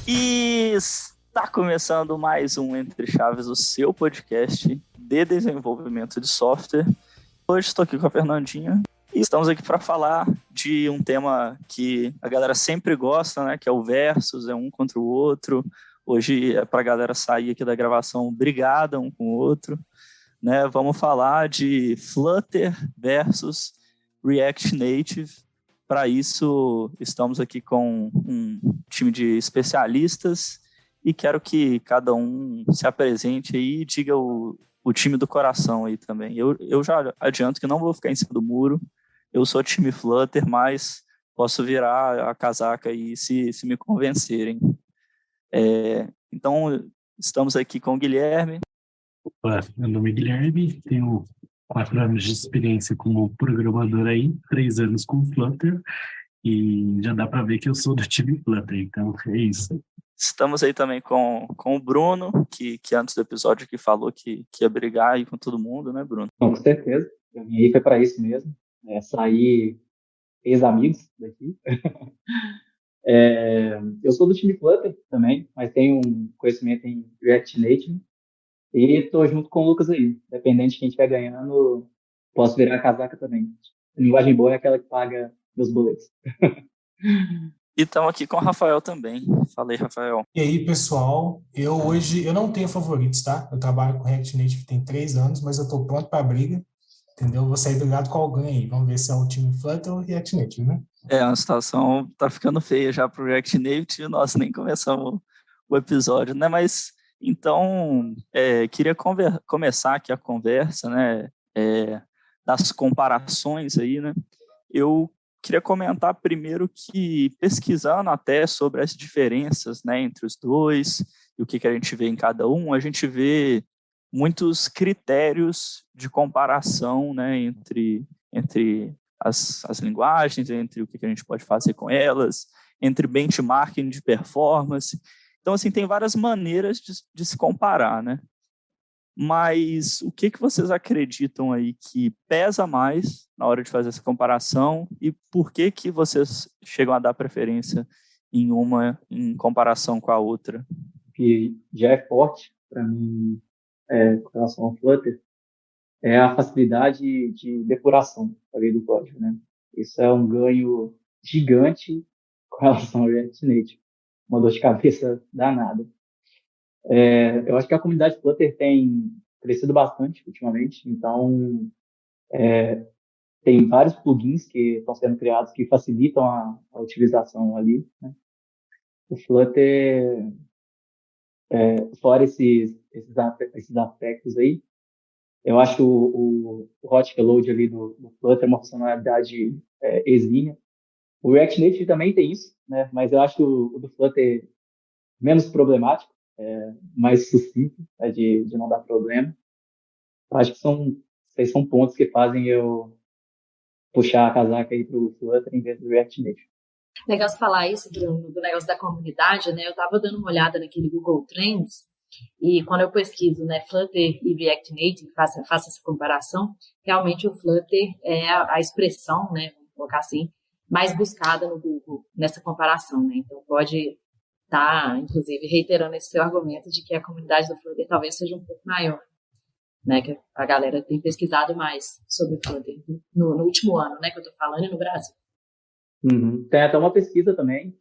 E está começando mais um Entre Chaves, o seu podcast de desenvolvimento de software. Hoje estou aqui com a Fernandinha e estamos aqui para falar de um tema que a galera sempre gosta, né? Que é o versus, é um contra o outro. Hoje é para a galera sair aqui da gravação brigada um com o outro, né? Vamos falar de Flutter versus React Native. Para isso, estamos aqui com um time de especialistas e quero que cada um se apresente aí e diga o time do coração aí também. Eu já adianto que não vou ficar em cima do muro, eu sou time Flutter, mas posso virar a casaca aí se me convencerem. Então, estamos aqui com o Guilherme. Opa, meu nome é Guilherme, tenho 4 anos de experiência como programador aí, 3 anos com Flutter, e já dá para ver que eu sou do time Flutter, então é isso. Estamos aí também com o Bruno, que antes do episódio que falou que ia brigar aí com todo mundo, né, Bruno? Com certeza. Eu vim aí foi para isso mesmo. Sair ex-amigos daqui. Eu sou do time Flutter também, mas tenho um conhecimento em React Native. E estou junto com o Lucas aí. Dependente de quem estiver ganhando, posso virar a casaca também. A linguagem boa é aquela que paga meus boletos. E estamos aqui com o Rafael também. Fala aí, Rafael. E aí, pessoal, hoje não tenho favoritos, tá? Eu trabalho com React Native tem 3 anos, mas eu estou pronto para a briga, entendeu? Vou sair brigado com alguém aí. Vamos ver se é o time Flutter ou React Native, né? A situação tá ficando feia já pro React Native, nós nem começamos o episódio, né? Mas, então, queria começar aqui a conversa, né? Das comparações aí, né? Eu queria comentar primeiro que, pesquisando até sobre as diferenças, né, entre os dois e o que a gente vê em cada um, a gente vê muitos critérios de comparação, né, entre as linguagens, entre o que a gente pode fazer com elas, entre benchmarking de performance. Então, assim, tem várias maneiras de se comparar, né? Mas o que vocês acreditam aí que pesa mais na hora de fazer essa comparação e por que vocês chegam a dar preferência em uma em comparação com a outra? Que já é forte para mim com relação ao Flutter é a facilidade de depuração do código, né? Isso é um ganho gigante com relação ao React Native. Uma dor de cabeça danada. Eu acho que a comunidade Flutter tem crescido bastante ultimamente, então tem vários plugins que estão sendo criados que facilitam a utilização ali, né? O Flutter, fora esses aspectos aí, eu acho o hot reload ali do Flutter uma funcionalidade exímia. O React Native também tem isso, né? Mas eu acho o do Flutter menos problemático, mais sucinto, né? de não dar problema. Eu acho que esses são pontos que fazem eu puxar a casaca aí pro Flutter em vez do React Native. Legal você falar isso do negócio da comunidade, né? Eu estava dando uma olhada naquele Google Trends e quando eu pesquiso, né, Flutter e React Native, faço essa comparação, realmente o Flutter é a expressão, né, vamos colocar assim, mais buscada no Google nessa comparação, né? Então pode estar, inclusive, reiterando esse seu argumento de que a comunidade do Flutter talvez seja um pouco maior, né? Que a galera tem pesquisado mais sobre o Flutter no último ano, né, que eu estou falando, e no Brasil. Uhum. Tem até uma pesquisa também,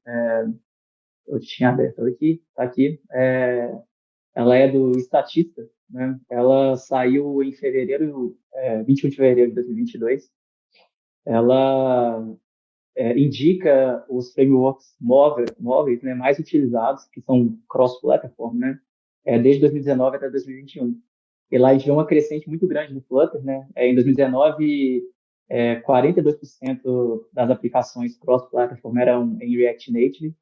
eu tinha aberto aqui, tá aqui, ela é do Statista, né? Ela saiu em 21 de fevereiro de 2022. Ela indica os frameworks móveis, né, mais utilizados, que são cross-platform, né? Desde 2019 até 2021. E lá a gente vê uma crescente muito grande no Flutter, né? Em 2019, 42% das aplicações cross-platform eram em React Native,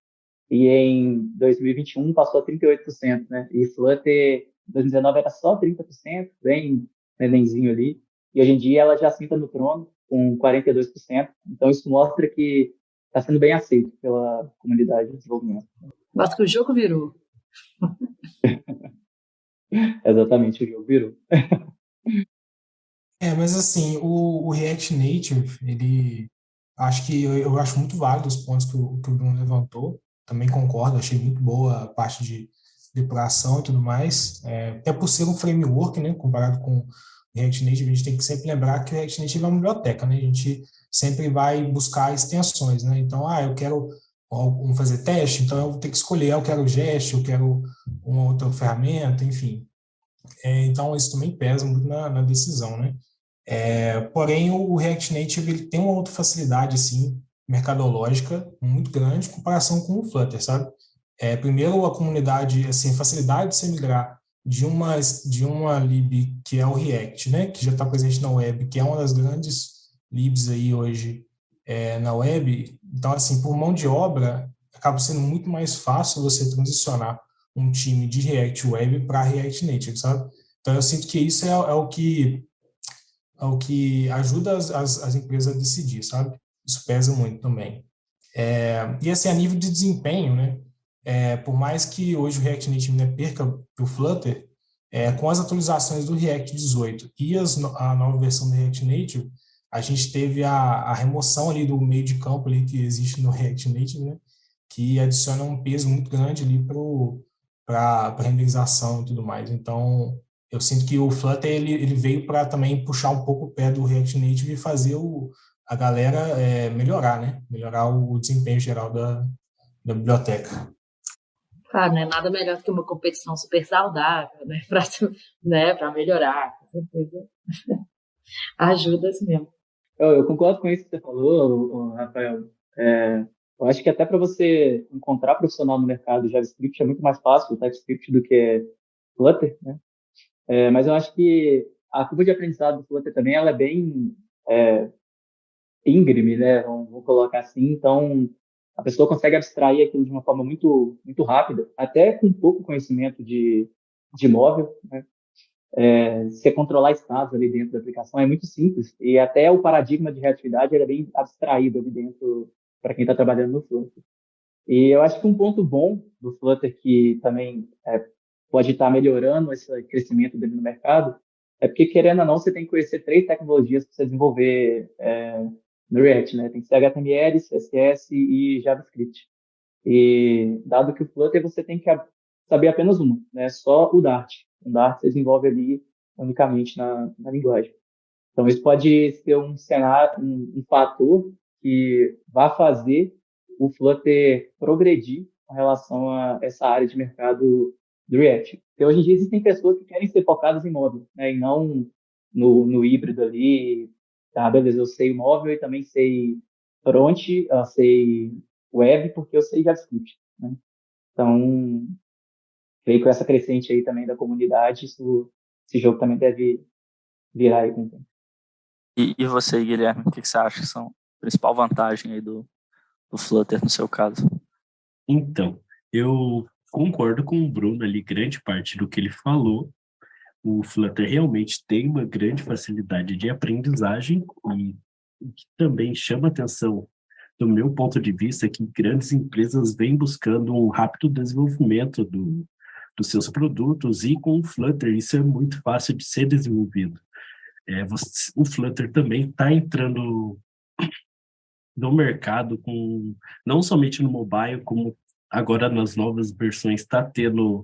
e em 2021 passou a 38%, né? E Flutter, em 2019 era só 30%, bem nenenzinho ali, e hoje em dia ela já senta no trono com 42%, então isso mostra que está sendo bem aceito pela comunidade de desenvolvimento. Mostra que o jogo virou. Exatamente, o jogo virou. Mas assim, o React Native, ele, acho que eu acho muito válido os pontos que o Bruno levantou, também concordo, achei muito boa a parte de depuração e tudo mais. Até por ser um framework, né, comparado com o React Native, a gente tem que sempre lembrar que o React Native é uma biblioteca, né? A gente sempre vai buscar extensões, né? Então, eu quero fazer teste, então eu vou ter que escolher, eu quero o Jest, eu quero uma outra ferramenta, enfim. Então, isso também pesa muito na decisão, né? Porém, o React Native ele tem uma outra facilidade, assim, mercadológica muito grande em comparação com o Flutter, sabe? Primeiro, a comunidade, assim, facilidade de se migrar de uma lib que é o React, né? Que já está presente na web, que é uma das grandes libs aí hoje na web. Então, assim, por mão de obra, acaba sendo muito mais fácil você transicionar um time de React Web para React Native, sabe? Então, eu sinto que isso é o que ajuda as empresas a decidir, sabe? Isso pesa muito também. E assim, a nível de desempenho, né? Por mais que hoje o React Native, né, perca para o Flutter, com as atualizações do React 18 e a nova versão do React Native, a gente teve a remoção ali do meio de campo ali que existe no React Native, né? Que adiciona um peso muito grande ali para a renderização e tudo mais. Então, eu sinto que o Flutter ele veio para também puxar um pouco o pé do React Native e fazer a galera melhorar, né? Melhorar o desempenho geral da biblioteca. Claro, não é nada melhor do que uma competição super saudável, né? Para melhorar, com certeza. Ajuda assim mesmo. Eu concordo com isso que você falou, Rafael. Eu acho que até para você encontrar profissional no mercado JavaScript é muito mais fácil o TypeScript do que Flutter, né? Mas eu acho que a curva de aprendizado do Flutter também ela é bem íngreme, né? Vamos colocar assim. Então, a pessoa consegue abstrair aquilo de uma forma muito, muito rápida, até com pouco conhecimento de móvel, né? Você controlar estados ali dentro da aplicação é muito simples e até o paradigma de reatividade é bem abstraído ali dentro para quem está trabalhando no Flutter. E eu acho que um ponto bom do Flutter que também pode estar melhorando esse crescimento dele no mercado é porque, querendo ou não, você tem que conhecer 3 tecnologias para você desenvolver no React, né? Tem que ser HTML, CSS e JavaScript. E dado que o Flutter você tem que saber apenas uma, né? Só o Dart. O Dart você desenvolve ali unicamente na linguagem. Então, isso pode ser um cenário, um fator que vai fazer o Flutter progredir com relação a essa área de mercado do React. Porque hoje em dia existem pessoas que querem ser focadas em móvel, né? E não no híbrido ali. Tá, beleza, eu sei móvel e também sei front, sei web, porque eu sei JavaScript, né? Então, veio com essa crescente aí também da comunidade, esse jogo também deve virar aí com o tempo. E você, Guilherme, o que você acha que são a principal vantagem aí do Flutter no seu caso? Então, eu concordo com o Bruno ali, grande parte do que ele falou. O Flutter realmente tem uma grande facilidade de aprendizagem e o que também chama atenção, do meu ponto de vista, é que grandes empresas vêm buscando um rápido desenvolvimento dos seus produtos e com o Flutter isso é muito fácil de ser desenvolvido. O Flutter também está entrando no mercado, não somente no mobile, como agora nas novas versões está tendo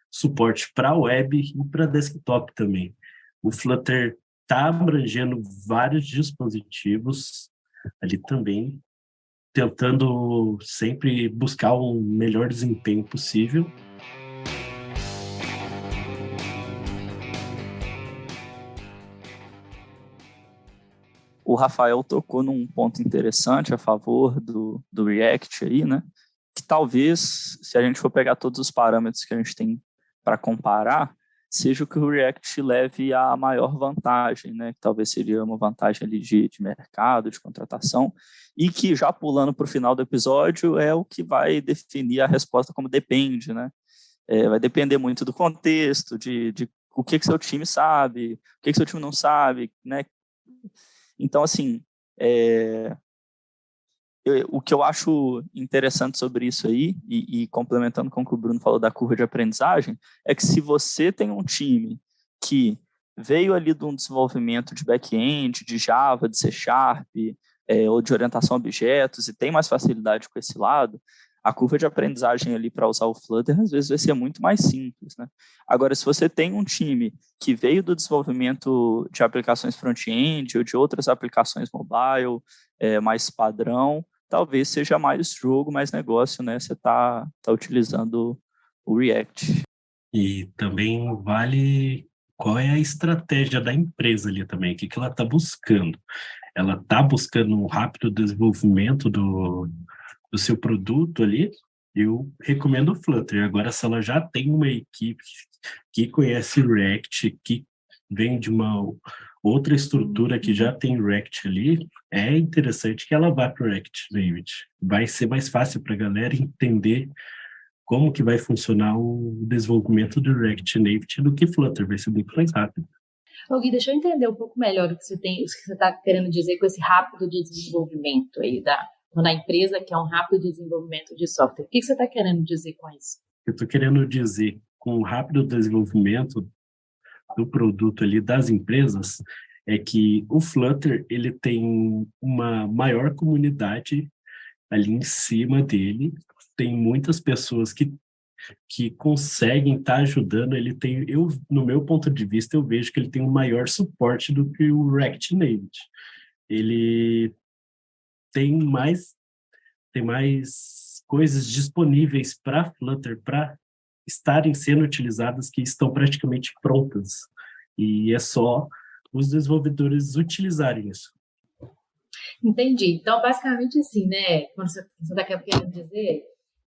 suporte para web e para desktop também. O Flutter está abrangendo vários dispositivos ali também, tentando sempre buscar um melhor desempenho possível. O Rafael tocou num ponto interessante a favor do React aí, né? Que talvez, se a gente for pegar todos os parâmetros que a gente tem para comparar, seja o que o React leve a maior vantagem, né? Que talvez seria uma vantagem ali de mercado, de contratação, e que já pulando para o final do episódio é o que vai definir a resposta como depende, né? Vai depender muito do contexto, de o que seu time sabe, o que seu time não sabe, né? Então, assim, o que eu acho interessante sobre isso aí, e complementando com o que o Bruno falou da curva de aprendizagem, é que se você tem um time que veio ali de um desenvolvimento de back-end, de Java, de C#, ou de orientação a objetos, e tem mais facilidade com esse lado, a curva de aprendizagem ali para usar o Flutter às vezes vai ser muito mais simples, né? Agora, se você tem um time que veio do desenvolvimento de aplicações front-end ou de outras aplicações mobile, mais padrão, talvez seja mais jogo, mais negócio, né? Você tá utilizando o React. E também vale qual é a estratégia da empresa ali também, o que ela está buscando. Ela está buscando um rápido desenvolvimento do seu produto ali, eu recomendo o Flutter. Agora, se ela já tem uma equipe que conhece React, que vem de uma outra estrutura que já tem React ali, é interessante que ela vá para o React Native. Vai ser mais fácil para a galera entender como que vai funcionar o desenvolvimento do React Native do que Flutter, vai ser muito mais rápido. Ô, Gui, deixa eu entender um pouco melhor o que você está querendo dizer com esse rápido de desenvolvimento aí na empresa, que é um rápido desenvolvimento de software. O que você está querendo dizer com isso? Eu estou querendo dizer, com o rápido desenvolvimento do produto ali das empresas, é que o Flutter ele tem uma maior comunidade ali em cima dele, tem muitas pessoas que conseguem estar ajudando, no meu ponto de vista, eu vejo que ele tem um maior suporte do que o React Native. Ele tem mais coisas disponíveis para Flutter, para estarem sendo utilizadas, que estão praticamente prontas. E é só os desenvolvedores utilizarem isso. Entendi. Então, basicamente assim, né? Quando você está querendo dizer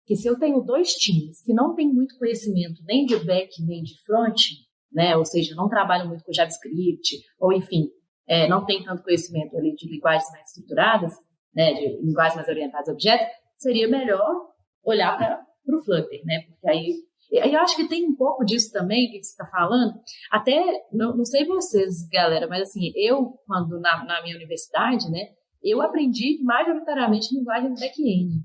que se eu tenho dois times que não têm muito conhecimento nem de back nem de front, né? Ou seja, não trabalham muito com JavaScript, ou enfim, não tem tanto conhecimento ali de linguagens mais estruturadas, né? De linguagens mais orientadas a objetos, seria melhor olhar para o Flutter, né? Porque aí eu acho que tem um pouco disso também, que você está falando. Até, não sei vocês, galera, mas assim, eu, quando na minha universidade, né? Eu aprendi majoritariamente linguagem back-end.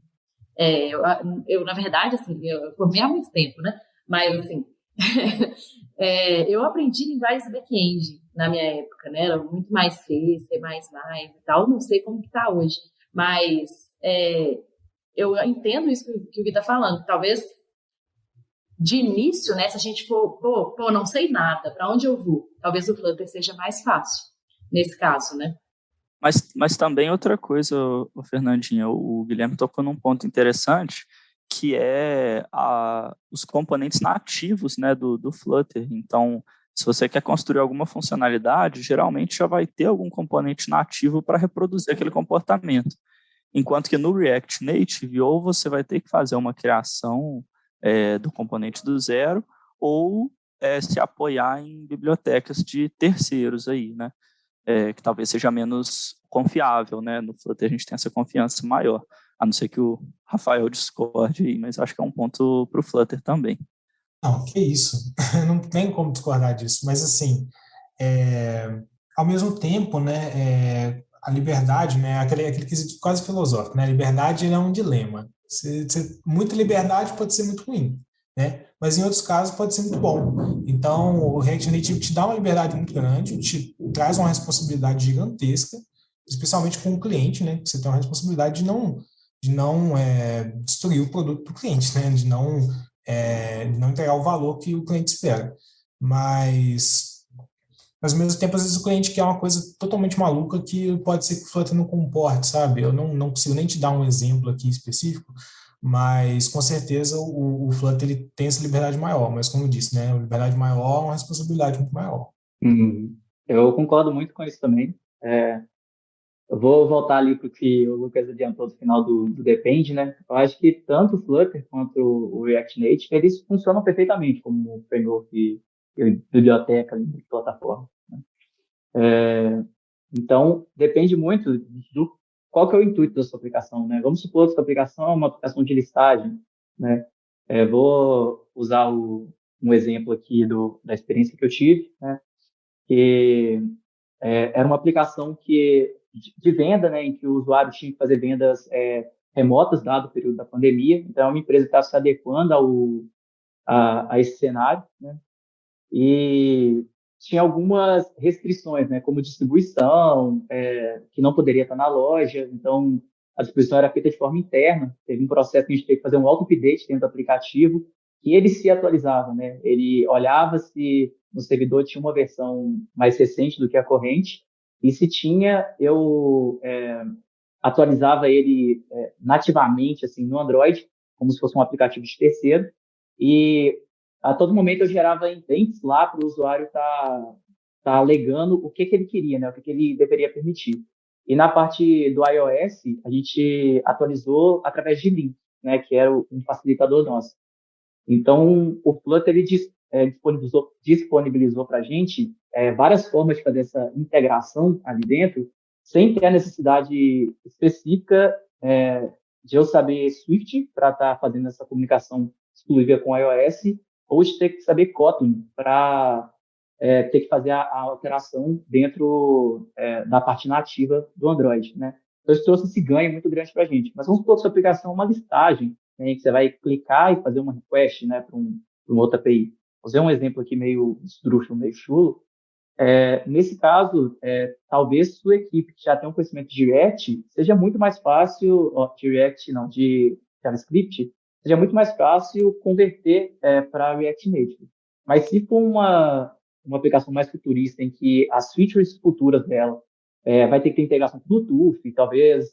Eu, na verdade, assim, eu formei há muito tempo, né? Mas, assim, eu aprendi linguagens back-end na minha época, né? Era muito mais C, C++ e tal. Não sei como que tá hoje. Mas eu entendo isso que o Gui tá falando. Talvez, de início, né? Se a gente for, não sei nada, para onde eu vou? Talvez o Flutter seja mais fácil, nesse caso, né? Mas também outra coisa, o Fernandinho, o Guilherme tocou num ponto interessante, que é os componentes nativos, né, do Flutter. Então, se você quer construir alguma funcionalidade, geralmente já vai ter algum componente nativo para reproduzir aquele comportamento. Enquanto que no React Native, ou você vai ter que fazer uma criação do componente do zero, ou se apoiar em bibliotecas de terceiros aí, né? Que talvez seja menos confiável, né? No Flutter a gente tem essa confiança maior, a não ser que o Rafael discorde aí, mas acho que é um ponto para o Flutter também. Não, que isso, não tem como discordar disso, mas assim, ao mesmo tempo, né, a liberdade, né, aquele quesito quase filosófico, né, a liberdade é um dilema, muita liberdade pode ser muito ruim, né, mas em outros casos pode ser muito bom. Então, o React Native te dá uma liberdade muito grande, te traz uma responsabilidade gigantesca, especialmente com o cliente, né, que você tem uma responsabilidade de não destruir o produto do cliente, né, de não entregar o valor que o cliente espera. Mas ao mesmo tempo, às vezes o cliente quer uma coisa totalmente maluca que pode ser que o Flutter não comporte, sabe? Eu não consigo nem te dar um exemplo aqui específico, mas com certeza o Flutter ele tem essa liberdade maior, mas como eu disse, né, a liberdade maior é uma responsabilidade muito maior. Eu concordo muito com isso também. Eu vou voltar ali para o que o Lucas adiantou no final do Depende, né? Eu acho que tanto o Flutter quanto o React Native, eles funcionam perfeitamente como framework e biblioteca de plataforma. Então, depende muito do qual que é o intuito da sua aplicação, né? Vamos supor que sua aplicação é uma aplicação de listagem, né? Vou usar um exemplo aqui da experiência que eu tive, né? Que era uma aplicação de venda, né? Em que o usuário tinha que fazer vendas remotas, dado o período da pandemia. Então, é uma empresa que estava se adequando a esse cenário, né? E tinha algumas restrições, né, como distribuição, que não poderia estar na loja. Então, a disposição era feita de forma interna, teve um processo que a gente teve que fazer um auto-update dentro do aplicativo, e ele se atualizava, né? Ele olhava se no servidor tinha uma versão mais recente do que a corrente, e se tinha, eu atualizava ele nativamente, assim, no Android, como se fosse um aplicativo de terceiro, e a todo momento eu gerava indents lá para o usuário tá alegando o que ele queria, né? O que ele deveria permitir. E na parte do iOS, a gente atualizou através de link, né? Que era um facilitador nosso. Então, o Flutter ele disponibilizou para a gente várias formas de fazer essa integração ali dentro, sem ter a necessidade específica de eu saber Swift para estar fazendo essa comunicação exclusiva com o iOS, ou de ter que saber Kotlin para ter que fazer a alteração dentro da parte nativa do Android, né? Então, isso trouxe esse ganho muito grande para a gente. Mas vamos supor que sua aplicação é uma listagem, né, que você vai clicar e fazer uma request, né, para um outra API. Vou usar um exemplo aqui meio esdrúxulo, meio chulo. Nesse caso, talvez sua equipe que já tem um conhecimento de React, seja muito mais fácil, de JavaScript, seja muito mais fácil converter para React Native. Mas se for uma aplicação mais futurista, em que as features futuras dela vai ter que ter integração com Bluetooth, talvez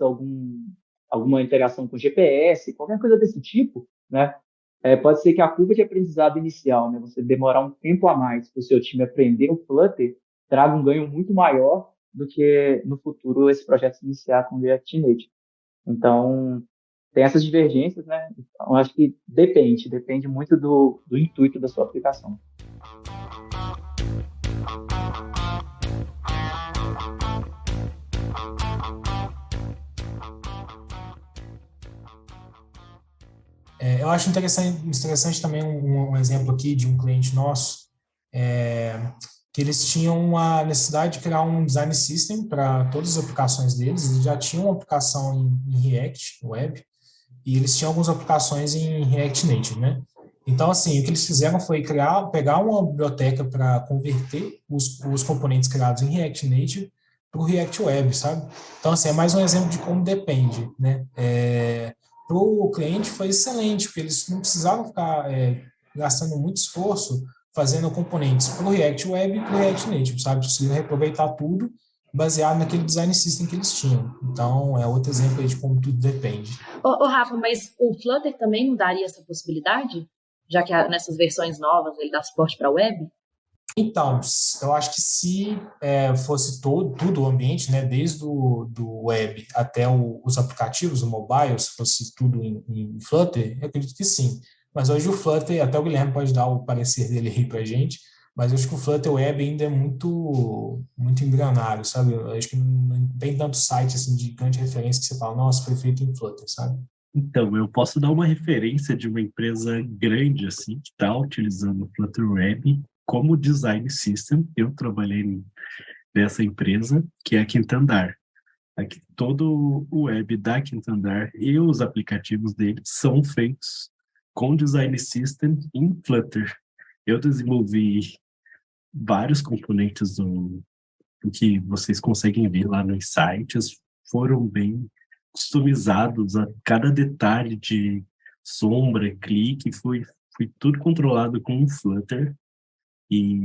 alguma integração com GPS, qualquer coisa desse tipo, né? Pode ser que a curva de aprendizado inicial, né, você demorar um tempo a mais para o seu time aprender o Flutter, traga um ganho muito maior do que no futuro esse projeto se iniciar com o React Native. Então, tem essas divergências, né? Então, eu acho que depende muito do intuito da sua aplicação. Eu acho interessante também um exemplo aqui de um cliente nosso, que eles tinham a necessidade de criar um design system para todas as aplicações deles. Eles já tinham uma aplicação em React Web e eles tinham algumas aplicações em React Native, né? Então, assim, o que eles fizeram foi pegar uma biblioteca para converter os componentes criados em React Native para o React Web, sabe? Então, assim, é mais um exemplo de como depende, né? Para o cliente foi excelente, porque eles não precisavam ficar gastando muito esforço fazendo componentes para o React Web e para o React Native, sabe? Conseguiram reaproveitar tudo baseado naquele design system que eles tinham. Então, é outro exemplo aí de como tudo depende. Ô, Rafa, mas o Flutter também não daria essa possibilidade? Já que nessas versões novas ele dá suporte para a web? Então, eu acho que se fosse tudo o ambiente, né, desde do web até os aplicativos, o mobile, se fosse tudo em Flutter, eu acredito que sim. Mas hoje o Flutter, até o Guilherme pode dar o parecer dele aí para a gente, mas eu acho que o Flutter Web ainda é muito, muito embrionário, sabe? Eu acho que não tem tanto site assim, de grande referência que você fala, nossa, foi feito em Flutter, sabe? Então, eu posso dar uma referência de uma empresa grande, assim, que está utilizando o Flutter Web como design system. Eu trabalhei nessa empresa, que é a Quintandar. Aqui, todo o web da Quintandar e os aplicativos deles são feitos com design system em Flutter. Eu desenvolvi vários componentes do que vocês conseguem ver lá nos sites, foram bem customizados, a cada detalhe de sombra, clique, foi tudo controlado com o Flutter e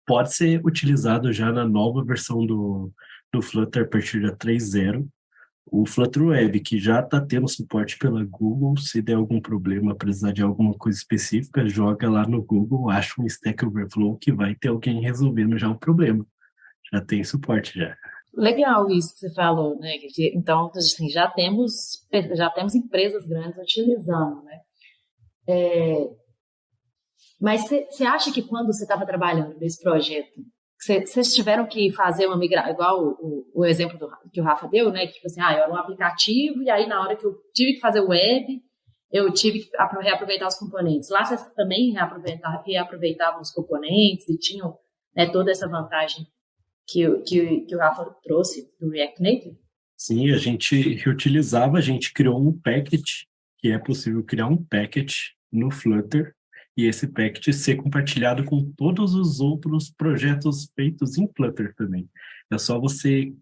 pode ser utilizado já na nova versão do Flutter a partir da 3.0. O Flutter Web, que já está tendo suporte pela Google, se der algum problema, precisar de alguma coisa específica, joga lá no Google, acha um Stack Overflow que vai ter alguém resolvendo já o problema. Já tem suporte já. Legal isso que você falou, né? Então, assim, já temos empresas grandes utilizando, né? Mas você acha que quando você estava trabalhando nesse projeto, vocês tiveram que fazer uma migração, igual o exemplo que o Rafa deu, né? Que, tipo assim, eu era um aplicativo e aí na hora que eu tive que fazer o web, eu tive que reaproveitar os componentes. Lá vocês também reaproveitavam os componentes e tinham, né, toda essa vantagem que o Rafa trouxe do React Native? Sim, a gente reutilizava, a gente criou um package, que é possível criar um package no Flutter, e esse package ser compartilhado com todos os outros projetos feitos em Flutter também. É só você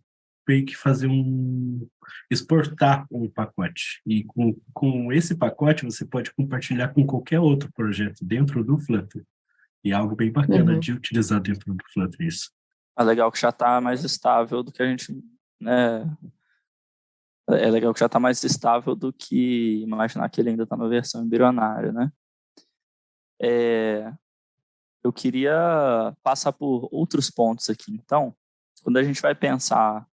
meio que exportar um pacote. E com esse pacote, você pode compartilhar com qualquer outro projeto dentro do Flutter. E é algo bem bacana de utilizar dentro do Flutter isso. É legal que já está mais estável do que a gente, né? É legal que já está mais estável do que imaginar que ele ainda está na versão embrionária, né? Eu queria passar por outros pontos aqui. Então, quando a gente vai pensar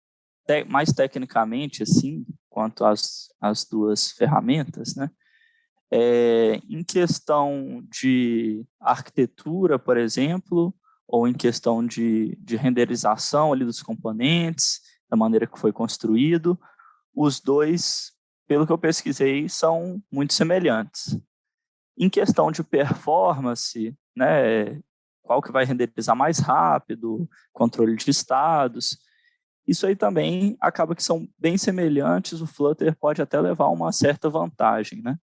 mais tecnicamente, assim, quanto às duas ferramentas, né? Em questão de arquitetura, por exemplo, ou em questão de renderização ali dos componentes, da maneira que foi construído, os dois, pelo que eu pesquisei, são muito semelhantes. Em questão de performance, né, qual que vai renderizar mais rápido, controle de estados, isso aí também acaba que são bem semelhantes, o Flutter pode até levar uma certa vantagem, né?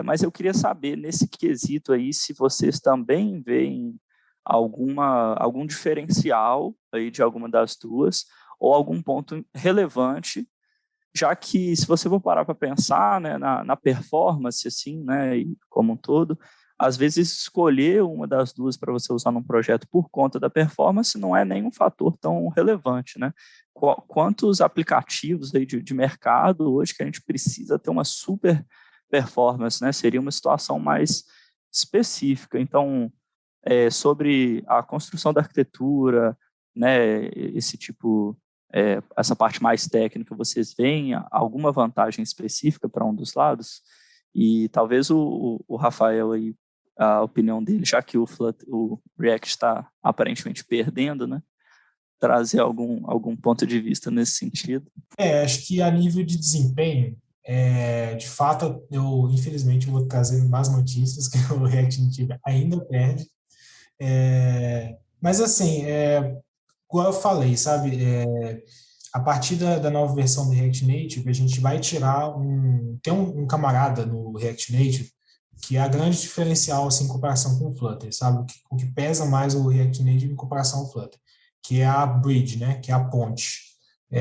Mas eu queria saber, nesse quesito aí, se vocês também veem algum diferencial aí de alguma das duas, ou algum ponto relevante, já que, se você for parar para pensar, né, na performance, assim, né, e como um todo, às vezes escolher uma das duas para você usar num projeto por conta da performance não é nenhum fator tão relevante, né? Quantos aplicativos aí de mercado hoje que a gente precisa ter uma super performance, né? Seria uma situação mais específica. Então, sobre a construção da arquitetura, né, essa parte mais técnica, vocês veem alguma vantagem específica para um dos lados? E talvez o Rafael aí, a opinião dele, já que o React está aparentemente perdendo, né, trazer algum ponto de vista nesse sentido. Acho que a nível de desempenho, de fato, eu infelizmente vou trazer más notícias que o React Native ainda perde. Mas assim, como eu falei, sabe, a partir da nova versão do React Native, a gente vai tirar tem um camarada no React Native que é a grande diferencial assim, em comparação com o Flutter, sabe? O que pesa mais o React Native em comparação ao Flutter, que é a bridge, né? Que é a ponte. O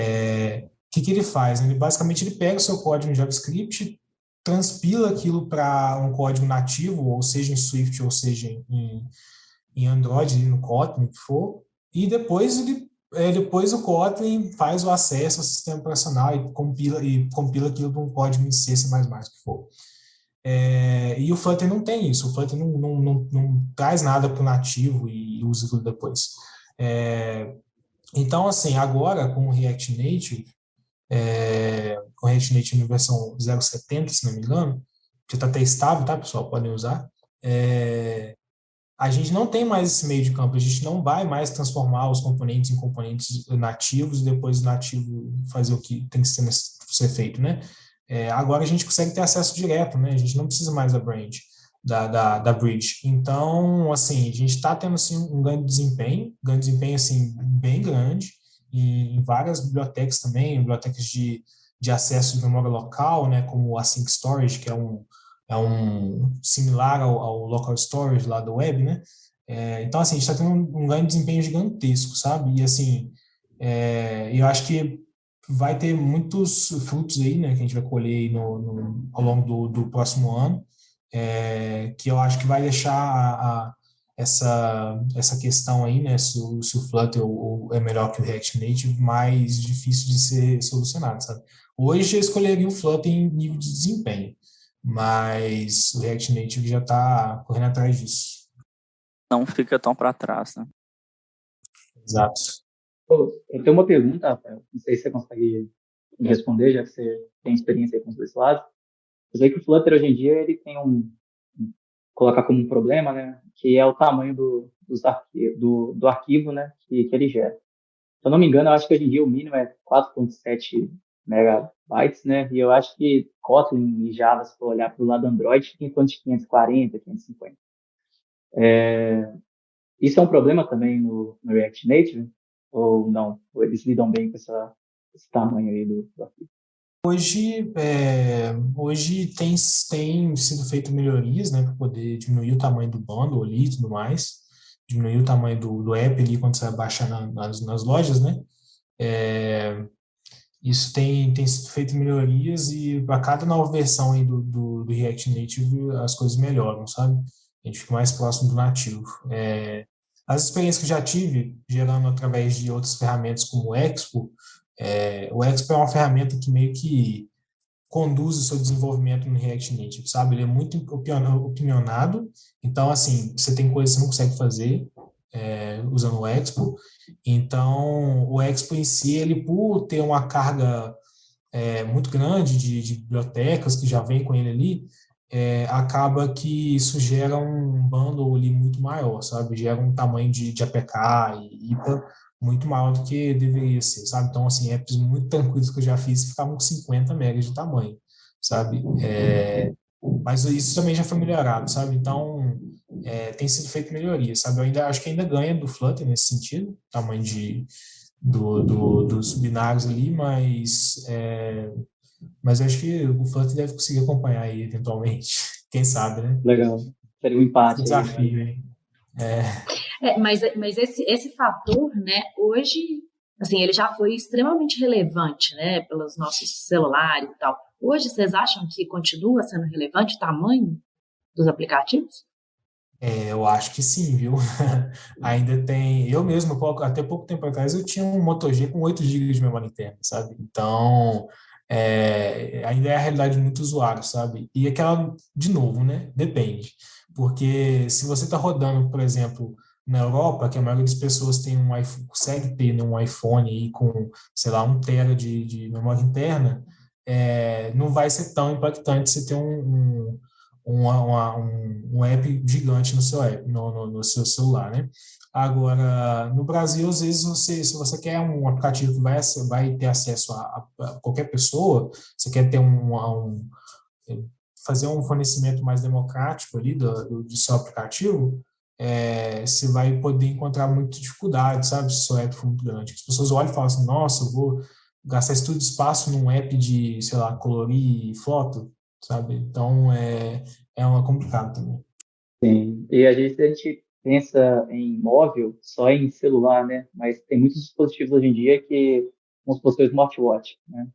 que ele faz? Ele basicamente pega o seu código em JavaScript, transpila aquilo para um código nativo, ou seja, em Swift, ou seja, em Android, no Kotlin, o que for, e depois o Kotlin faz o acesso ao sistema operacional e compila aquilo para um código em C++, o que for. E o Flutter não tem isso. O Flutter não traz nada para o nativo e usa tudo depois. Então, assim, agora com o React Native, na versão 0.70, se não me engano, já está testável, tá, pessoal? Podem usar. A gente não tem mais esse meio de campo, a gente não vai mais transformar os componentes em componentes nativos e depois o nativo fazer o que tem que ser feito, né? Agora a gente consegue ter acesso direto, né? A gente não precisa mais da branch, da bridge. Então, assim, a gente está tendo assim, um ganho de desempenho assim, bem grande, em várias bibliotecas também, bibliotecas de acesso de memória local, né? Como o Async Storage, que é um similar ao local storage lá do web, né? Então, assim, a gente está tendo um ganho de desempenho gigantesco, sabe? E, assim, eu acho que vai ter muitos frutos aí, né, que a gente vai colher aí ao longo do próximo ano, que eu acho que vai deixar essa questão aí, né, se o Flutter é melhor que o React Native, mais difícil de ser solucionado, sabe? Hoje eu escolheria o Flutter em nível de desempenho, mas o React Native já está correndo atrás disso. Não fica tão para trás, né? Exato. Eu tenho uma pergunta, Rafael. Não sei se você consegue me responder, já que você tem experiência aí com os dois lados. Eu sei que o Flutter, hoje em dia, ele tem colocar como um problema, né? Que é o tamanho do arquivo, né? Que ele gera. Se eu não me engano, eu acho que hoje em dia o mínimo é 4.7 megabytes, né? E eu acho que Kotlin e Java, se for olhar para o lado Android, fica em torno de 540, 550. Isso é um problema também no React Native? Ou não? Ou eles lidam bem com esse tamanho aí do arquivo? Hoje tem sido feito melhorias, né, para poder diminuir o tamanho do bundle ali e tudo mais, diminuir o tamanho do app ali quando você vai baixar nas lojas, né? Isso tem sido feito melhorias e a cada nova versão aí do React Native as coisas melhoram, sabe? A gente fica mais próximo do nativo. As experiências que eu já tive, gerando através de outras ferramentas como o Expo, o Expo é uma ferramenta que meio que conduz o seu desenvolvimento no React Native, sabe? Ele é muito opinionado, então, assim, você tem coisas que você não consegue fazer usando o Expo. Então, o Expo em si, ele por ter uma carga muito grande de bibliotecas que já vem com ele ali, acaba que isso gera um bundle ali muito maior, sabe? Gera um tamanho de APK e IPA muito maior do que deveria ser, sabe? Então, assim, apps muito tranquilos que eu já fiz ficavam com 50 megas de tamanho, sabe? Mas isso também já foi melhorado, sabe? Então, tem sido feito melhoria, sabe? Eu acho que ainda ganha do Flutter nesse sentido, tamanho dos binários ali, mas eu acho que o Flutter deve conseguir acompanhar aí eventualmente. Quem sabe, né? Legal. Seria um empate. Desafio, hein? Mas esse fator, né, hoje, assim, ele já foi extremamente relevante, né, pelos nossos celulares e tal. Hoje, vocês acham que continua sendo relevante o tamanho dos aplicativos? Eu acho que sim, viu? Ainda tem... Eu mesmo, até pouco tempo atrás, eu tinha um Moto G com 8 GB de memória interna, sabe? Então, ainda é a realidade de muitos usuários, sabe? E aquela, de novo, né? Depende. Porque se você está rodando, por exemplo, na Europa, que a maioria das pessoas tem consegue ter um iPhone aí com, sei lá, 1 tera de memória interna, não vai ser tão impactante você ter um app gigante no seu app, no seu celular, né? Agora, no Brasil, às vezes, se você quer um aplicativo que vai ter acesso a qualquer pessoa, você quer ter fazer um fornecimento mais democrático ali do seu aplicativo, você vai poder encontrar muita dificuldade, sabe? Se o seu app for muito grande. As pessoas olham e falam assim, nossa, eu vou gastar esse tudo de espaço num app de, sei lá, colorir foto, sabe? Então, é complicado também. Sim. E a gente pensa em móvel só em celular, né? Mas tem muitos dispositivos hoje em dia que, vamos supor, o smartwatch, né?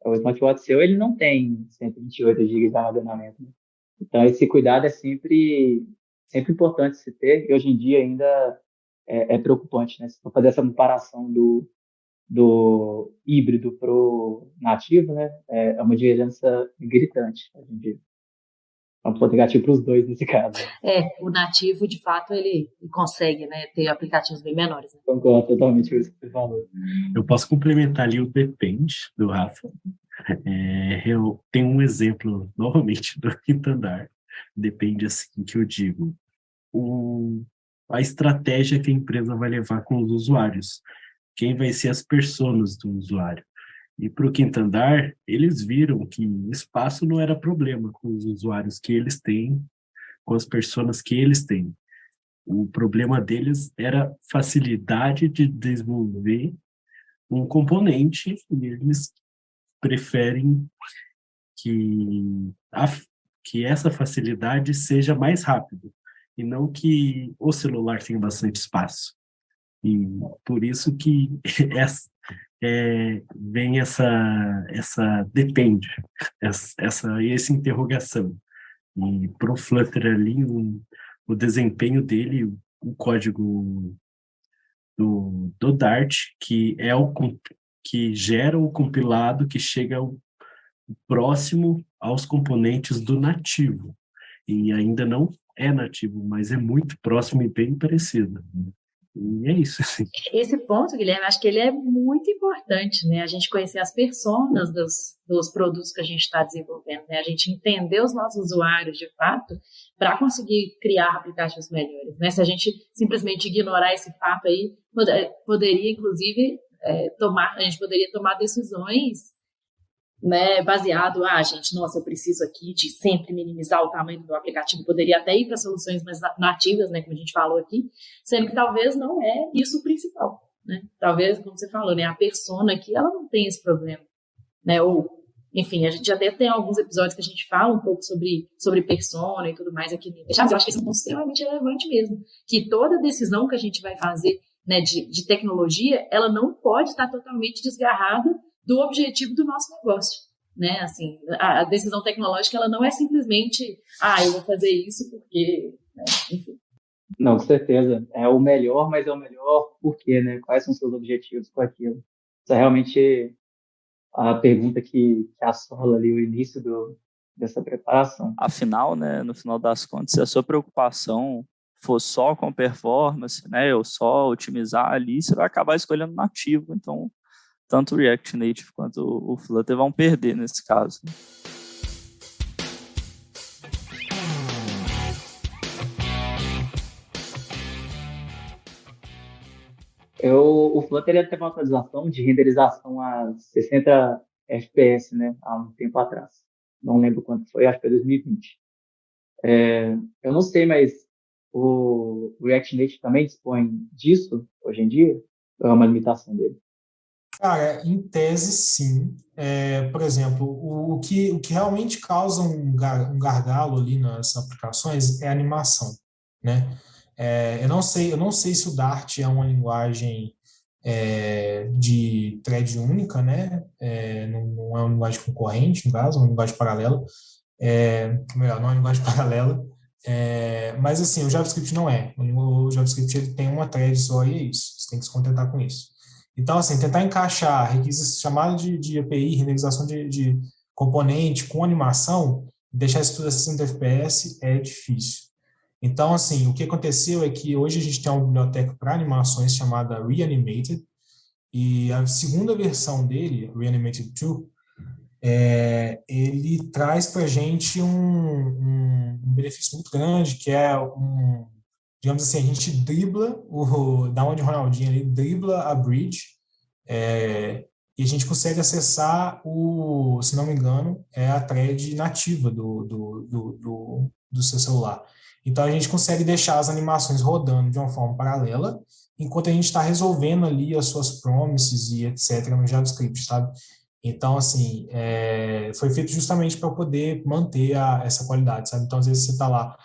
O smartwatch seu, ele não tem 128 GB de armazenamento, né? Então, esse cuidado é sempre importante se ter, e hoje em dia ainda é preocupante, né? Se for fazer essa comparação do híbrido pro nativo, né? É uma diferença gritante hoje em dia. É um ponto negativo para os dois nesse caso. O nativo, de fato, ele consegue, né, ter aplicativos bem menores. Né? Concordo totalmente com isso que você falou. Eu posso complementar ali o depende do Rafa. Eu tenho um exemplo, novamente, do quinto andar. Depende, assim, que eu digo. A estratégia que a empresa vai levar com os usuários. Quem vai ser as personas do usuário. E para o quinto andar, eles viram que espaço não era problema com os usuários que eles têm, com as pessoas que eles têm. O problema deles era facilidade de desenvolver um componente e eles preferem que essa facilidade seja mais rápida e não que o celular tenha bastante espaço. E por isso que vem essa depende, essa interrogação. E para o Flutter ali, o desempenho dele, o código do Dart, que que gera o compilado que chega próximo aos componentes do nativo. E ainda não é nativo, mas é muito próximo e bem parecido. E é isso, assim. Esse ponto, Guilherme, acho que ele é muito importante, né? A gente conhecer as personas dos produtos que a gente está desenvolvendo, né? A gente entender os nossos usuários, de fato, para conseguir criar aplicativos melhores, né? Se a gente simplesmente ignorar esse fato aí, poderia, inclusive, a gente poderia tomar decisões, né, baseado, gente, nossa, eu preciso aqui de sempre minimizar o tamanho do meu aplicativo, poderia até ir para soluções mais nativas, né, como a gente falou aqui, sendo que talvez não é isso o principal, né, talvez, como você falou, né, a persona aqui, ela não tem esse problema, né, ou, enfim, a gente até tem alguns episódios que a gente fala um pouco sobre persona e tudo mais aqui, mas eu acho que esse é um ponto extremamente relevante mesmo, que toda decisão que a gente vai fazer né, de tecnologia, ela não pode estar totalmente desgarrada do objetivo do nosso negócio, né? Assim, a decisão tecnológica, ela não é simplesmente, eu vou fazer isso porque, né? Enfim. Não, com certeza. É o melhor, mas é o melhor por quê, né? Quais são os seus objetivos com aquilo? Isso é realmente a pergunta que assola ali o início dessa preparação. Afinal, né, no final das contas, se a sua preocupação for só com performance, né, ou só otimizar ali, você vai acabar escolhendo nativo. Então, tanto o React Native quanto o Flutter vão perder nesse caso. O Flutter teve uma atualização de renderização a 60 FPS, né, há um tempo atrás. Não lembro quanto foi, acho que foi 2020. Eu não sei, mas o React Native também dispõe disso hoje em dia? Ou é uma limitação dele? Cara, em tese, sim. Por exemplo, o que realmente causa um gargalo ali nas aplicações é a animação, né? Eu não sei se o Dart é uma linguagem de thread única, né? Não é uma linguagem concorrente, no caso, é uma linguagem paralela. Melhor, não é uma linguagem paralela. Mas, assim, o JavaScript não é. O JavaScript ele tem uma thread só e é isso. Você tem que se contentar com isso. Então, assim, tentar encaixar requisitos chamados de API, renderização de componente com animação, deixar isso tudo a 60 FPS é difícil. Então, assim, o que aconteceu é que hoje a gente tem uma biblioteca para animações chamada Reanimated, e a segunda versão dele, Reanimated 2, ele traz para a gente um benefício muito grande, que é digamos assim, a gente dribla, dá uma de Ronaldinho ali, dribla a bridge, e a gente consegue acessar se não me engano, a thread nativa do seu celular. Então, a gente consegue deixar as animações rodando de uma forma paralela, enquanto a gente está resolvendo ali as suas promises e etc. no JavaScript, sabe? Então, assim, foi feito justamente para poder manter essa qualidade, sabe? Então, às vezes você está lá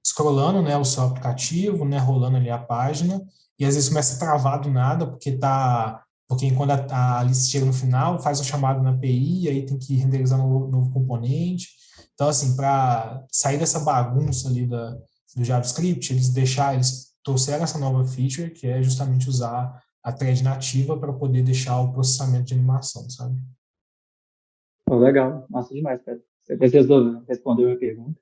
scrollando, né, o seu aplicativo, né, rolando ali a página, e às vezes começa a travar do nada, porque quando a lista chega no final, faz um chamado na API, e aí tem que renderizar um novo componente. Então, assim, para sair dessa bagunça ali do JavaScript, eles trouxeram essa nova feature, que é justamente usar a thread nativa para poder deixar o processamento de animação, sabe? Legal, massa demais, cara. Você precisou responder a minha pergunta.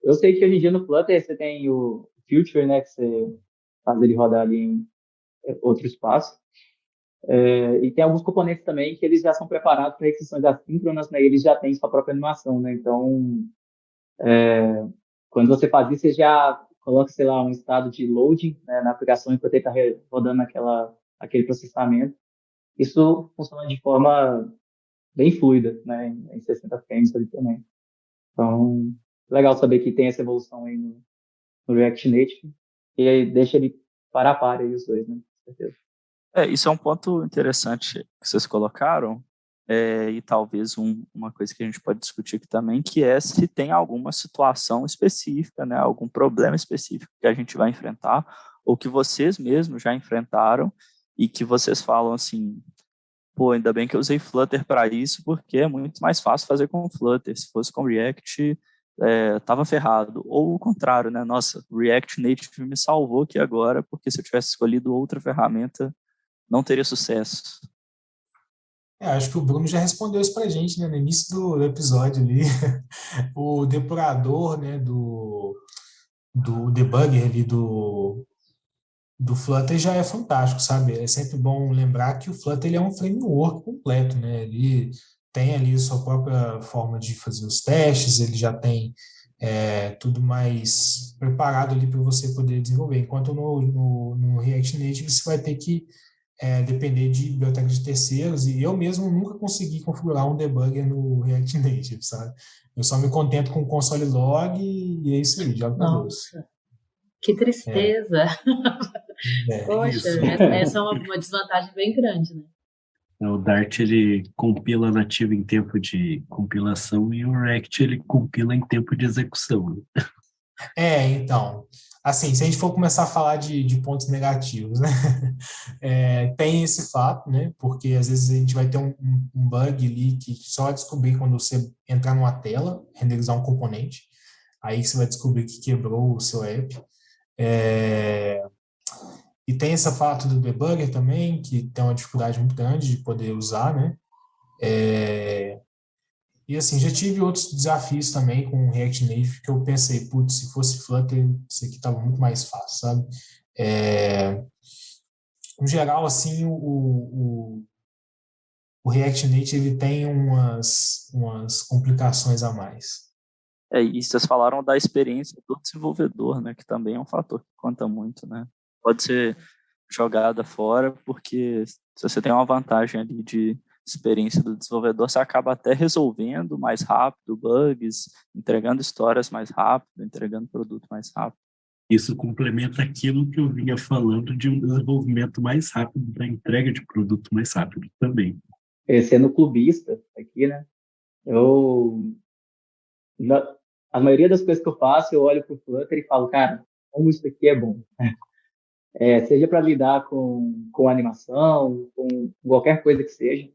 Eu sei que hoje em dia no Flutter você tem o Future, né, que você faz ele rodar ali em outro espaço. E tem alguns componentes também que eles já são preparados para requisições assíncronas, né, e eles já têm sua própria animação, né? Então, quando você faz isso, você já coloca, sei lá, um estado de loading, né, na aplicação enquanto ele está rodando aquele processamento. Isso funciona de forma bem fluida, né, em 60 frames ali também. Então, legal saber que tem essa evolução aí no React Native, e aí deixa ele para a par aí os dois, né, com certeza. Isso é um ponto interessante que vocês colocaram, e talvez uma coisa que a gente pode discutir aqui também, que é se tem alguma situação específica, né, algum problema específico que a gente vai enfrentar, ou que vocês mesmos já enfrentaram, e que vocês falam assim, pô, ainda bem que eu usei Flutter para isso, porque é muito mais fácil fazer com Flutter. Se fosse com React, tava ferrado. Ou o contrário, né? Nossa, o React Native me salvou aqui agora, porque se eu tivesse escolhido outra ferramenta, não teria sucesso. Acho que o Bruno já respondeu isso para a gente, né, no início do episódio ali. O depurador, né, do debugger ali do Flutter já é fantástico, sabe? É sempre bom lembrar que o Flutter ele é um framework completo, né? Ele tem ali a sua própria forma de fazer os testes, ele já tem tudo mais preparado ali para você poder desenvolver. Enquanto no React Native você vai ter que depender de bibliotecas de terceiros, e eu mesmo nunca consegui configurar um debugger no React Native, sabe? Eu só me contento com o console log e é isso aí, jogo com Deus. Nossa, que tristeza! Poxa, essa é uma desvantagem bem grande, né? O Dart, ele compila nativo em tempo de compilação e o React, ele compila em tempo de execução. Então, assim, se a gente for começar a falar de pontos negativos, né? Tem esse fato, né? Porque às vezes a gente vai ter um bug ali que só vai descobrir quando você entrar numa tela, renderizar um componente, aí que você vai descobrir que quebrou o seu app. E tem esse fato do debugger também, que tem uma dificuldade muito grande de poder usar, né? E assim, já tive outros desafios também com o React Native que eu pensei, putz, se fosse Flutter, isso aqui estava muito mais fácil, sabe? No geral, assim, o React Native ele tem umas complicações a mais. E vocês falaram da experiência do desenvolvedor, né? Que também é um fator que conta muito, né? Pode ser jogada fora, porque se você tem uma vantagem ali de experiência do desenvolvedor, você acaba até resolvendo mais rápido bugs, entregando histórias mais rápido, entregando produto mais rápido. Isso complementa aquilo que eu vinha falando de um desenvolvimento mais rápido, da entrega de produto mais rápido também. Sendo clubista aqui, né? A maioria das coisas que eu faço, eu olho para o Flutter e falo, cara, como isso aqui é bom. Seja para lidar com animação, com qualquer coisa que seja.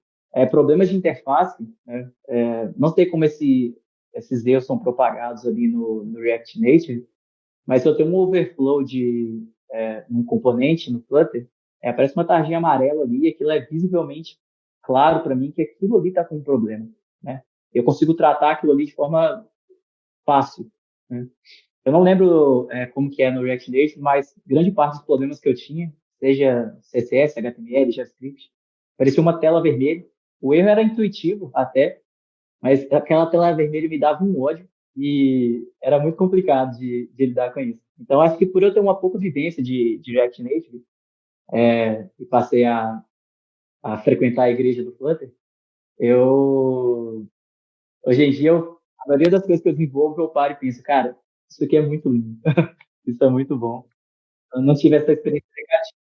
Problemas de interface, né? Não sei como esses erros são propagados ali no React Native, mas se eu tenho um overflow de um componente no Flutter, aparece uma tarjinha amarela ali e aquilo é visivelmente claro para mim que aquilo ali está com um problema, né? Eu consigo tratar aquilo ali de forma fácil, né? Eu não lembro como que é no React Native, mas grande parte dos problemas que eu tinha, seja CSS, HTML, JavaScript, parecia uma tela vermelha. O erro era intuitivo até, mas aquela tela vermelha me dava um ódio e era muito complicado de lidar com isso. Então, acho que por eu ter uma pouca vivência de React Native e passei a frequentar a igreja do Flutter, hoje em dia, a maioria das coisas que eu desenvolvo, eu paro e penso, cara, isso aqui é muito lindo, isso é muito bom. Eu não tive essa experiência negativa.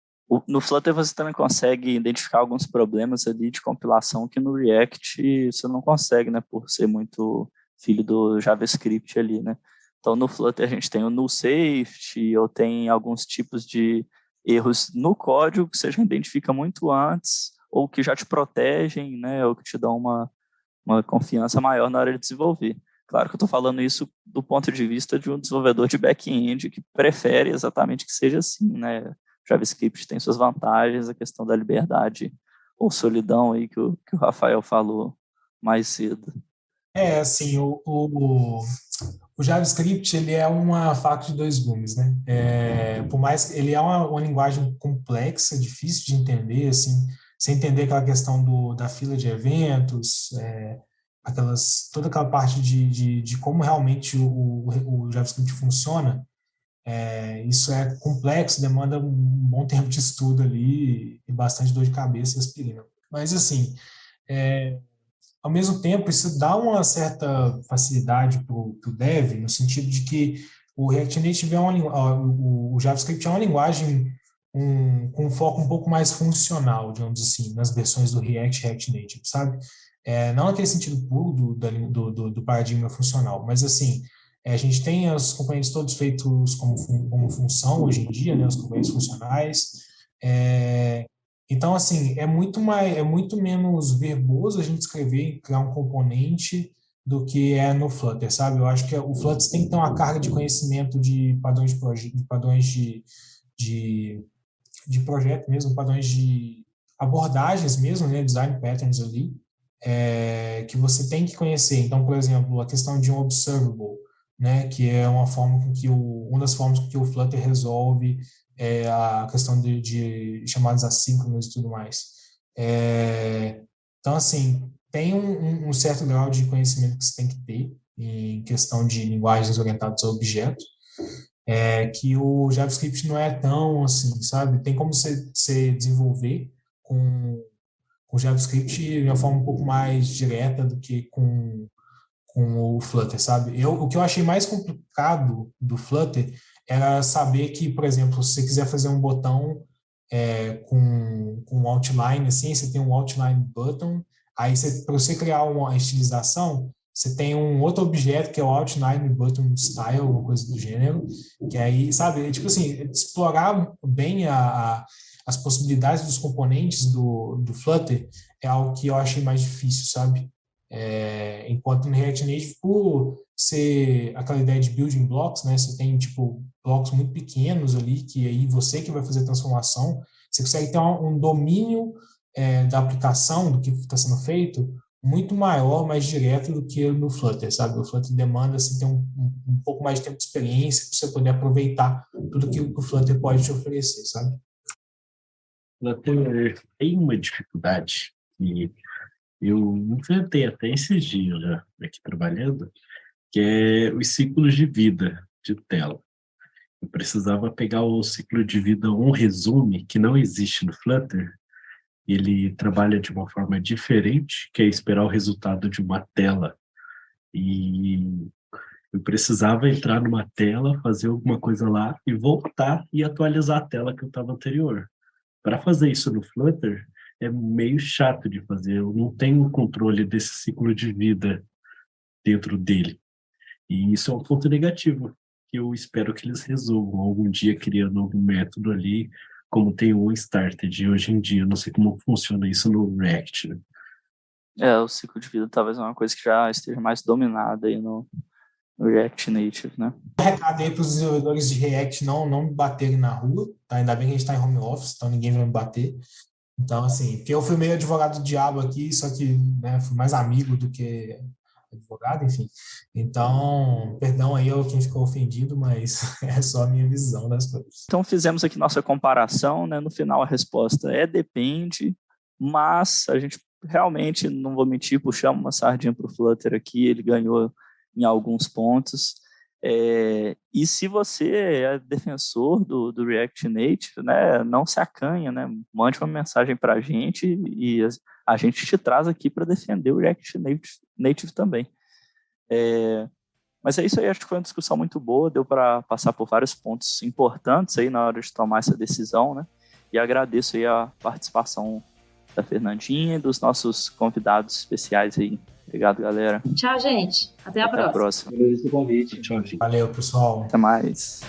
No Flutter você também consegue identificar alguns problemas ali de compilação que no React você não consegue, né, por ser muito filho do JavaScript ali, né? Então no Flutter a gente tem o null safety, ou tem alguns tipos de erros no código que você já identifica muito antes, ou que já te protegem, né, ou que te dão uma confiança maior na hora de desenvolver. Claro que eu estou falando isso do ponto de vista de um desenvolvedor de back-end que prefere exatamente que seja assim, né? JavaScript tem suas vantagens, a questão da liberdade ou solidão aí que o Rafael falou mais cedo. Assim, o JavaScript ele é uma faca de dois gumes, né? Por mais que ele é uma linguagem complexa, difícil de entender, assim, sem entender aquela questão da fila de eventos, toda aquela parte de como realmente o JavaScript funciona. Isso é complexo, demanda um bom tempo de estudo ali e bastante dor de cabeça e aspirina. Mas, assim, ao mesmo tempo, isso dá uma certa facilidade para o dev, no sentido de que o React Native o JavaScript é uma linguagem com um foco um pouco mais funcional, digamos assim, nas versões do React Native, sabe? Não naquele sentido puro do paradigma funcional, mas assim, a gente tem os componentes todos feitos como função hoje em dia, né, os componentes funcionais. Então, assim, é muito menos verboso a gente escrever e criar um componente do que é no Flutter, sabe? Eu acho que o Flutter tem que ter uma carga de conhecimento de padrões de projeto mesmo, padrões de abordagens mesmo, né? Design patterns ali, que você tem que conhecer. Então, por exemplo, a questão de um observable, né? Que é uma das formas com que o Flutter resolve a questão de chamadas assíncronas e tudo mais. Então, assim, tem um certo grau de conhecimento que você tem que ter em questão de linguagens orientadas a objetos, que o JavaScript não é tão assim, sabe? Tem como você desenvolver com JavaScript de uma forma um pouco mais direta do que com o Flutter, sabe? O que eu achei mais complicado do Flutter era saber que, por exemplo, se você quiser fazer um botão com outline, assim, você tem um outline button, aí para você criar uma estilização, você tem um outro objeto que é o Outline Button Style, alguma coisa do gênero, que aí, sabe, tipo assim, explorar bem as possibilidades dos componentes do Flutter é algo que eu achei mais difícil, sabe? Enquanto no React Native, por ser aquela ideia de building blocks, né, você tem, tipo, blocos muito pequenos ali, que aí você que vai fazer a transformação, você consegue ter um domínio da aplicação, do que está sendo feito, muito maior, mais direto do que no Flutter, sabe? O Flutter demanda assim, ter um pouco mais de tempo de experiência para você poder aproveitar tudo que o Flutter pode te oferecer, sabe? Flutter tem uma dificuldade que eu enfrentei até esses dias já aqui trabalhando, que é os ciclos de vida de tela. Eu precisava pegar o ciclo de vida resume, que não existe no Flutter. Ele trabalha de uma forma diferente, que é esperar o resultado de uma tela. E eu precisava entrar numa tela, fazer alguma coisa lá e voltar e atualizar a tela que eu estava anterior. Para fazer isso no Flutter, é meio chato de fazer. Eu não tenho o controle desse ciclo de vida dentro dele. E isso é um ponto negativo, que eu espero que eles resolvam algum dia criando algum método ali, como tem o Started hoje em dia. Eu não sei como funciona isso no React, né? O ciclo de vida talvez é uma coisa que já esteja mais dominada aí no React Native, né? Um recado aí para os desenvolvedores de React não me baterem na rua, tá? Ainda bem que a gente está em home office, então ninguém vai me bater. Então, assim, porque eu fui meio advogado do diabo aqui, só que, né, fui mais amigo do que advogado, enfim. Então, perdão aí quem ficou ofendido, mas é só a minha visão das coisas. Então, fizemos aqui nossa comparação, né? No final, a resposta depende, mas a gente realmente, não vou mentir, puxamos uma sardinha para o Flutter aqui, ele ganhou em alguns pontos. E se você é defensor do React Native, né, não se acanha, né? Mande uma mensagem para a gente e a gente te traz aqui para defender o React Native também. Mas é isso aí, acho que foi uma discussão muito boa, deu para passar por vários pontos importantes aí na hora de tomar essa decisão, né? E agradeço aí a participação da Fernandinha e dos nossos convidados especiais aí. Obrigado, galera. Tchau, gente. Até a próxima. Agradeço o convite. Tchau, gente. Valeu, pessoal. Até mais.